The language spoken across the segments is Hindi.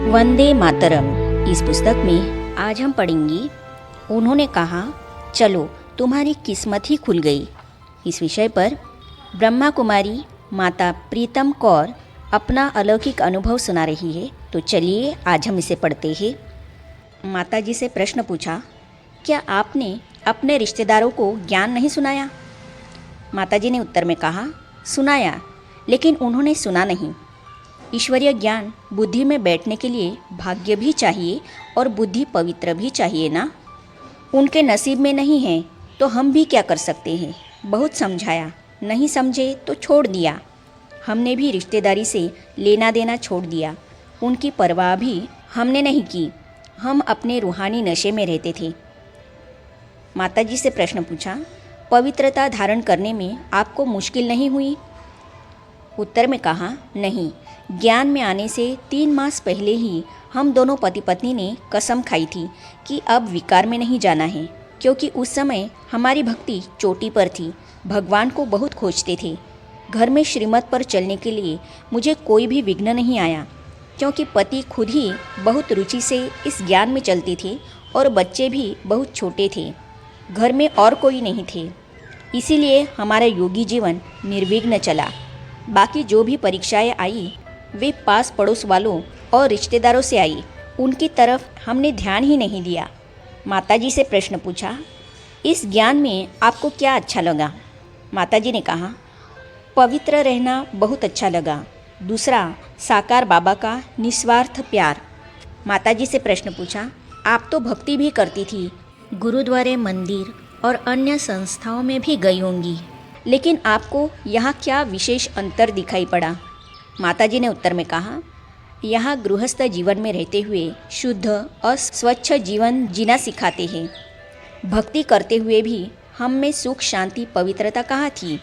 वंदे मातरम। इस पुस्तक में आज हम पढ़ेंगे उन्होंने कहा चलो तुम्हारी किस्मत ही खुल गई। इस विषय पर ब्रह्मा कुमारी माता प्रीतम कौर अपना अलौकिक अनुभव सुना रही है। तो चलिए आज हम इसे पढ़ते हैं। माता जी से प्रश्न पूछा, क्या आपने अपने रिश्तेदारों को ज्ञान नहीं सुनाया? माता जी ने उत्तर में कहा, सुनाया, लेकिन उन्होंने सुना नहीं। ईश्वरीय ज्ञान बुद्धि में बैठने के लिए भाग्य भी चाहिए और बुद्धि पवित्र भी चाहिए ना। उनके नसीब में नहीं है तो हम भी क्या कर सकते हैं। बहुत समझाया, नहीं समझे तो छोड़ दिया। हमने भी रिश्तेदारी से लेना देना छोड़ दिया। उनकी परवाह भी हमने नहीं की। हम अपने रूहानी नशे में रहते थे। माता जी से प्रश्न पूछा, पवित्रता धारण करने में आपको मुश्किल नहीं हुई? उत्तर में कहा, नहीं। ज्ञान में आने से 3 मास पहले ही हम दोनों पति पत्नी ने कसम खाई थी कि अब विकार में नहीं जाना है, क्योंकि उस समय हमारी भक्ति चोटी पर थी। भगवान को बहुत खोजते थे। घर में श्रीमत पर चलने के लिए मुझे कोई भी विघ्न नहीं आया, क्योंकि पति खुद ही बहुत रुचि से इस ज्ञान में चलते थे और बच्चे भी बहुत छोटे थे। घर में और कोई नहीं थे, इसीलिए हमारा योगी जीवन निर्विघ्न चला। बाकी जो भी परीक्षाएं आई वे पास पड़ोस वालों और रिश्तेदारों से आई। उनकी तरफ हमने ध्यान ही नहीं दिया। माताजी से प्रश्न पूछा, इस ज्ञान में आपको क्या अच्छा लगा? माताजी ने कहा, पवित्र रहना बहुत अच्छा लगा। दूसरा, साकार बाबा का निस्वार्थ प्यार। माताजी से प्रश्न पूछा, आप तो भक्ति भी करती थी, गुरुद्वारे, मंदिर और अन्य संस्थाओं में भी गई होंगी, लेकिन आपको यहाँ क्या विशेष अंतर दिखाई पड़ा? माताजी ने उत्तर में कहा, यहाँ गृहस्थ जीवन में रहते हुए शुद्ध और स्वच्छ जीवन जीना सिखाते हैं। भक्ति करते हुए भी हम में सुख, शांति, पवित्रता कहाँ थी?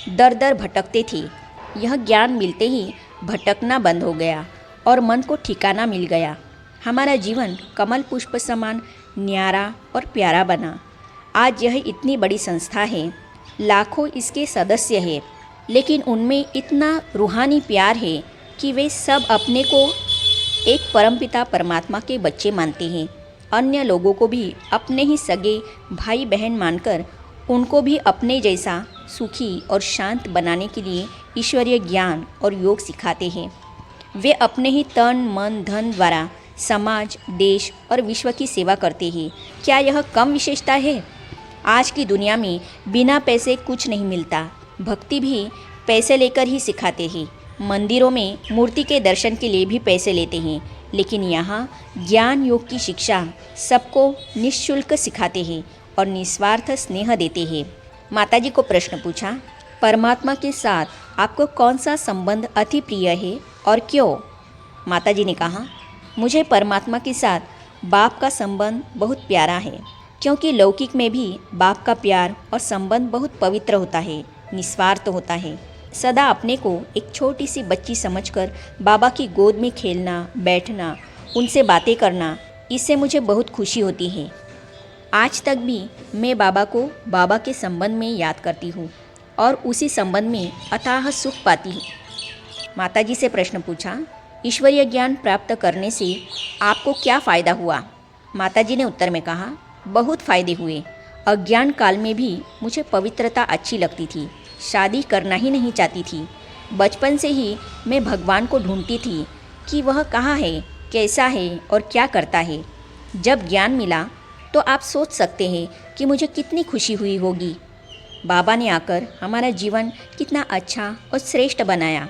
दर दर भटकते थे। यह ज्ञान मिलते ही भटकना बंद हो गया और मन को ठिकाना मिल गया। हमारा जीवन कमल पुष्प समान न्यारा और प्यारा बना। आज यह इतनी बड़ी संस्था है, लाखों इसके सदस्य हैं, लेकिन उनमें इतना रूहानी प्यार है कि वे सब अपने को एक परमपिता परमात्मा के बच्चे मानते हैं। अन्य लोगों को भी अपने ही सगे भाई बहन मानकर उनको भी अपने जैसा सुखी और शांत बनाने के लिए ईश्वरीय ज्ञान और योग सिखाते हैं। वे अपने ही तन, मन, धन द्वारा समाज, देश और विश्व की सेवा करते हैं। क्या यह कम विशेषता है? आज की दुनिया में बिना पैसे कुछ नहीं मिलता। भक्ति भी पैसे लेकर ही सिखाते हैं। मंदिरों में मूर्ति के दर्शन के लिए भी पैसे लेते हैं, लेकिन यहाँ ज्ञान योग की शिक्षा सबको निःशुल्क सिखाते हैं और निस्वार्थ स्नेह देते हैं। माताजी को प्रश्न पूछा, परमात्मा के साथ आपको कौन सा संबंध अति प्रिय है और क्यों? माताजी ने कहा, मुझे परमात्मा के साथ बाप का संबंध बहुत प्यारा है, क्योंकि लौकिक में भी बाप का प्यार और संबंध बहुत पवित्र होता है, निस्वार्थ होता है। सदा अपने को एक छोटी सी बच्ची समझकर बाबा की गोद में खेलना, बैठना, उनसे बातें करना, इससे मुझे बहुत खुशी होती है। आज तक भी मैं बाबा को बाबा के संबंध में याद करती हूँ और उसी संबंध में अथाह सुख पाती हूँ। माताजी से प्रश्न पूछा, ईश्वरीय ज्ञान प्राप्त करने से आपको क्या फ़ायदा हुआ? माताजी ने उत्तर में कहा, बहुत फ़ायदे हुए। अज्ञान काल में भी मुझे पवित्रता अच्छी लगती थी। शादी करना ही नहीं चाहती थी। बचपन से ही मैं भगवान को ढूंढती थी कि वह कहाँ है, कैसा है और क्या करता है। जब ज्ञान मिला तो आप सोच सकते हैं कि मुझे कितनी खुशी हुई होगी। बाबा ने आकर हमारा जीवन कितना अच्छा और श्रेष्ठ बनाया।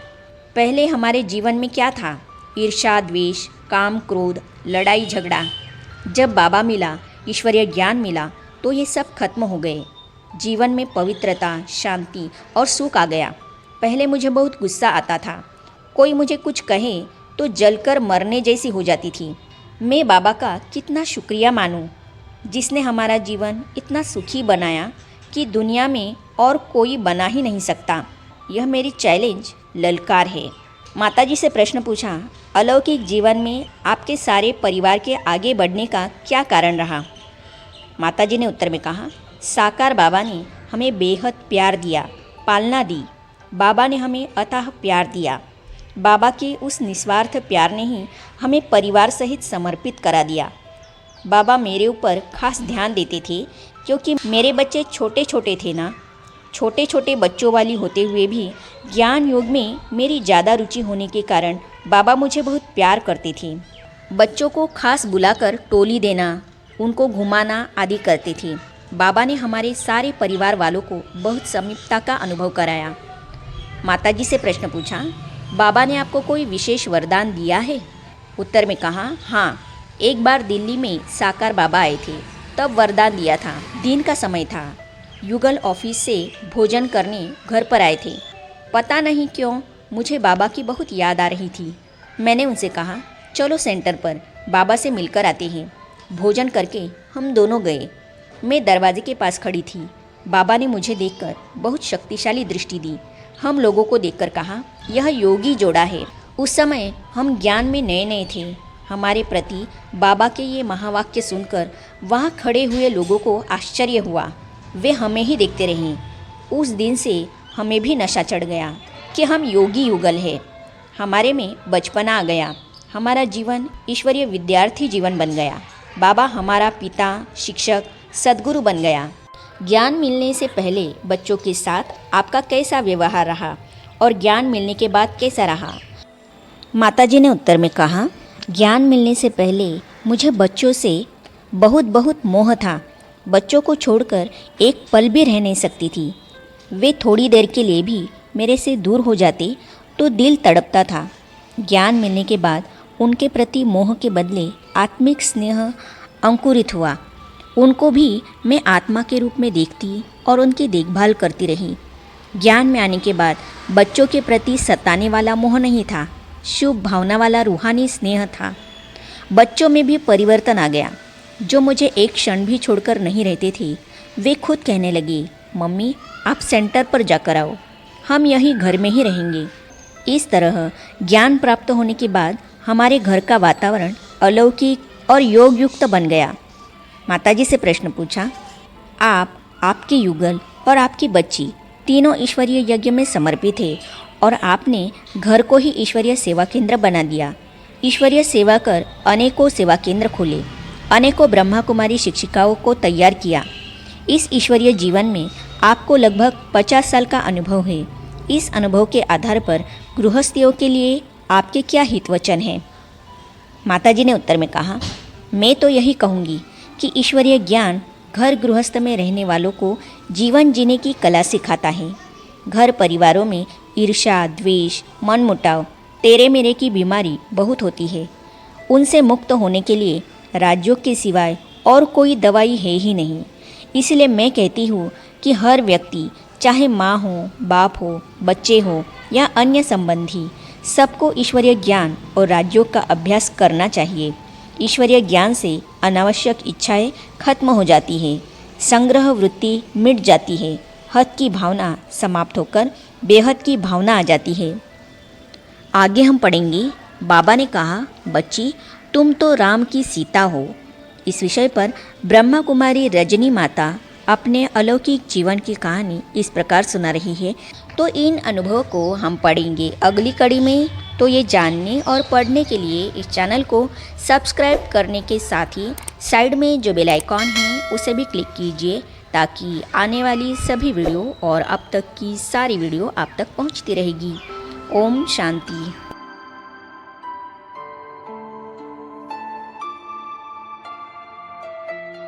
पहले हमारे जीवन में क्या था? ईर्ष्या, द्वेष, काम, क्रोध, लड़ाई झगड़ा। जब बाबा मिला, ईश्वरीय ज्ञान मिला, तो ये सब खत्म हो गए। जीवन में पवित्रता, शांति और सुख आ गया। पहले मुझे बहुत गुस्सा आता था। कोई मुझे कुछ कहे तो जलकर मरने जैसी हो जाती थी। मैं बाबा का कितना शुक्रिया मानूं, जिसने हमारा जीवन इतना सुखी बनाया कि दुनिया में और कोई बना ही नहीं सकता। यह मेरी चैलेंज, ललकार है। माताजी से प्रश्न पूछा, अलौकिक जीवन में आपके सारे परिवार के आगे बढ़ने का क्या कारण रहा? माताजी ने उत्तर में कहा, साकार बाबा ने हमें बेहद प्यार दिया, पालना दी। बाबा ने हमें अथाह प्यार दिया। बाबा के उस निस्वार्थ प्यार ने ही हमें परिवार सहित समर्पित करा दिया। बाबा मेरे ऊपर खास ध्यान देते थे क्योंकि मेरे बच्चे छोटे छोटे थे ना। छोटे छोटे बच्चों वाली होते हुए भी ज्ञान योग में मेरी ज़्यादा रुचि होने के कारण बाबा मुझे बहुत प्यार करते थे। बच्चों को खास बुलाकर टोली देना, उनको घुमाना आदि करते थे। बाबा ने हमारे सारे परिवार वालों को बहुत समीपता का अनुभव कराया। माताजी से प्रश्न पूछा, बाबा ने आपको कोई विशेष वरदान दिया है? उत्तर में कहा, हाँ, एक बार दिल्ली में साकार बाबा आए थे, तब वरदान दिया था। दिन का समय था, युगल ऑफिस से भोजन करने घर पर आए थे। पता नहीं क्यों मुझे बाबा की बहुत याद आ रही थी। मैंने उनसे कहा, चलो सेंटर पर बाबा से मिलकर आते हैं। भोजन करके हम दोनों गए। मैं दरवाजे के पास खड़ी थी। बाबा ने मुझे देखकर बहुत शक्तिशाली दृष्टि दी। हम लोगों को देखकर कहा, यह योगी जोड़ा है। उस समय हम ज्ञान में नए नए थे। हमारे प्रति बाबा के ये महावाक्य सुनकर वहाँ खड़े हुए लोगों को आश्चर्य हुआ। वे हमें ही देखते रहे। उस दिन से हमें भी नशा चढ़ गया कि हम योगी युगल है। हमारे में बचपना आ गया। हमारा जीवन ईश्वरीय विद्यार्थी जीवन बन गया। बाबा हमारा पिता, शिक्षक, सद्गुरु बन गया। ज्ञान मिलने से पहले बच्चों के साथ आपका कैसा व्यवहार रहा और ज्ञान मिलने के बाद कैसा रहा? माताजी ने उत्तर में कहा, ज्ञान मिलने से पहले मुझे बच्चों से बहुत बहुत मोह था। बच्चों को छोड़कर एक पल भी रह नहीं सकती थी। वे थोड़ी देर के लिए भी मेरे से दूर हो जाते तो दिल तड़पता था। ज्ञान मिलने के बाद उनके प्रति मोह के बदले आत्मिक स्नेह अंकुरित हुआ। उनको भी मैं आत्मा के रूप में देखती और उनकी देखभाल करती रही। ज्ञान में आने के बाद बच्चों के प्रति सताने वाला मोह नहीं था, शुभ भावना वाला रूहानी स्नेह था। बच्चों में भी परिवर्तन आ गया। जो मुझे एक क्षण भी छोड़कर नहीं रहते थे, वे खुद कहने लगे, मम्मी आप सेंटर पर जाकर आओ, हम यहीं घर में ही रहेंगे। इस तरह ज्ञान प्राप्त होने के बाद हमारे घर का वातावरण अलौकिक और योग युक्त बन गया। माताजी से प्रश्न पूछा, आप, आपके युगल और आपकी बच्ची तीनों ईश्वरीय यज्ञ में समर्पित थे और आपने घर को ही ईश्वरीय सेवा केंद्र बना दिया। ईश्वरीय सेवा कर अनेकों सेवा केंद्र खोले, अनेकों ब्रह्मा कुमारी शिक्षिकाओं को तैयार किया। इस ईश्वरीय जीवन में आपको लगभग 50 साल का अनुभव है। इस अनुभव के आधार पर गृहस्थियों के लिए आपके क्या हित वचन हैं? माताजी ने उत्तर में कहा, मैं तो यही कहूँगी कि ईश्वरीय ज्ञान घर गृहस्थ में रहने वालों को जीवन जीने की कला सिखाता है। घर परिवारों में ईर्ष्या, द्वेष, मनमुटाव, तेरे मेरे की बीमारी बहुत होती है। उनसे मुक्त होने के लिए राजयोग के सिवाय और कोई दवाई है ही नहीं। इसलिए मैं कहती हूँ कि हर व्यक्ति, चाहे माँ हो, बाप हो, बच्चे हो या अन्य संबंधी, सबको ईश्वरीय ज्ञान और राजयोग का अभ्यास करना चाहिए। ईश्वरीय ज्ञान से अनावश्यक इच्छाएं खत्म हो जाती है, संग्रह वृत्ति मिट जाती है, हद की भावना समाप्त होकर बेहद की भावना आ जाती है। आगे हम पढ़ेंगे, बाबा ने कहा, बच्ची तुम तो राम की सीता हो। इस विषय पर ब्रह्मा कुमारी रजनी माता अपने अलौकिक जीवन की कहानी इस प्रकार सुना रही है। तो इन अनुभवों को हम पढ़ेंगे अगली कड़ी में। तो ये जानने और पढ़ने के लिए इस चैनल को सब्सक्राइब करने के साथ ही साइड में जो बेल आइकॉन है उसे भी क्लिक कीजिए, ताकि आने वाली सभी वीडियो और अब तक की सारी वीडियो आप तक पहुंचती रहेगी। ओम शांति।